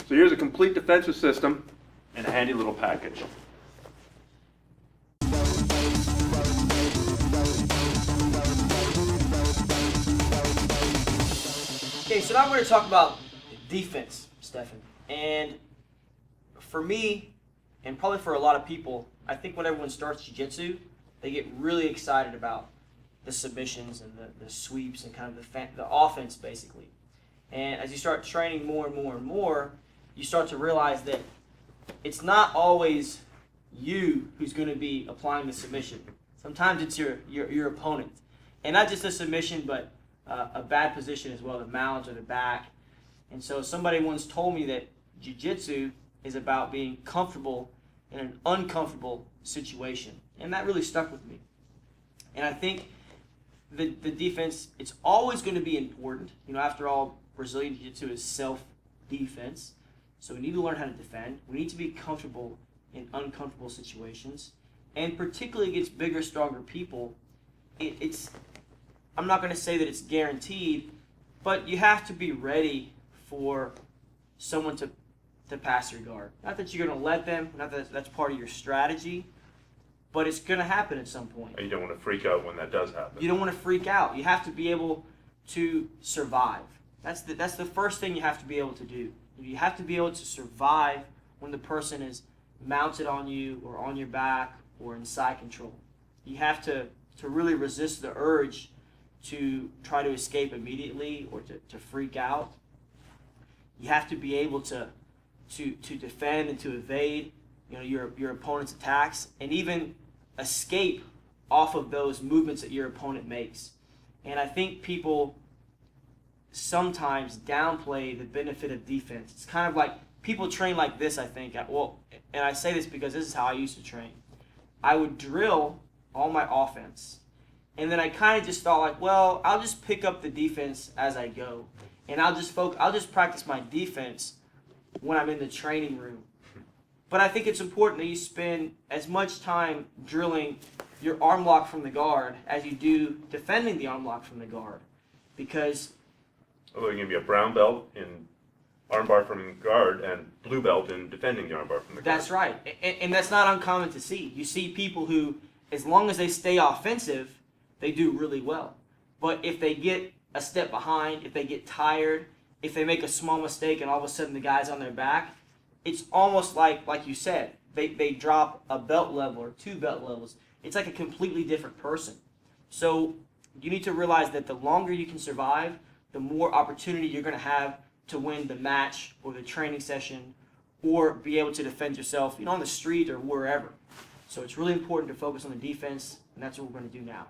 So here's a complete defensive system and a handy little package. Okay, so now we're going to talk about defense, Stefan. And for me, and probably for a lot of people, I think when everyone starts jiu-jitsu, they get really excited about the submissions and the sweeps and kind of the offense, basically. And as you start training more and more and more, you start to realize that it's not always you who's going to be applying the submission. Sometimes it's your opponent. And not just a submission, but a bad position as well, the mount or the back. And so somebody once told me that jiu-jitsu is about being comfortable in an uncomfortable situation. And that really stuck with me. And I think the defense, it's always going to be important. You know, after all, Brazilian jiu-jitsu is self-defense. So we need to learn how to defend. We need to be comfortable in uncomfortable situations. And particularly against bigger, stronger people, it's I'm not going to say that it's guaranteed, but you have to be ready for someone to pass your guard. Not that you're going to let them, not that that's part of your strategy, but it's going to happen at some point. And you don't want to freak out when that does happen. You don't want to freak out. You have to be able to survive. That's the first thing you have to be able to do. You have to be able to survive when the person is mounted on you or on your back or in side control. You have to really resist the urge to try to escape immediately or to freak out. You have to be able to defend and to evade, you know, your opponent's attacks and even escape off of those movements that your opponent makes. And I think people sometimes downplay the benefit of defense. It's kind of like people train like this, I think. Well, and I say this because this is how I used to train. I would drill all my offense, and then I kind of just thought like, well, I'll just pick up the defense as I go, and I'll just practice my defense when I'm in the training room. But I think it's important that you spend as much time drilling your arm lock from the guard as you do defending the arm lock from the guard, because Although you can be a brown belt in armbar from guard and blue belt in defending the armbar from the guard. That's right. And that's not uncommon to see. You see people who, as long as they stay offensive, they do really well. But if they get a step behind, if they get tired, if they make a small mistake and all of a sudden the guy's on their back, it's almost like you said, they drop a belt level or 2 belt levels. It's like a completely different person. So you need to realize that the longer you can survive, the more opportunity you're going to have to win the match or the training session or be able to defend yourself, you know, on the street or wherever. So it's really important to focus on the defense, and that's what we're going to do now.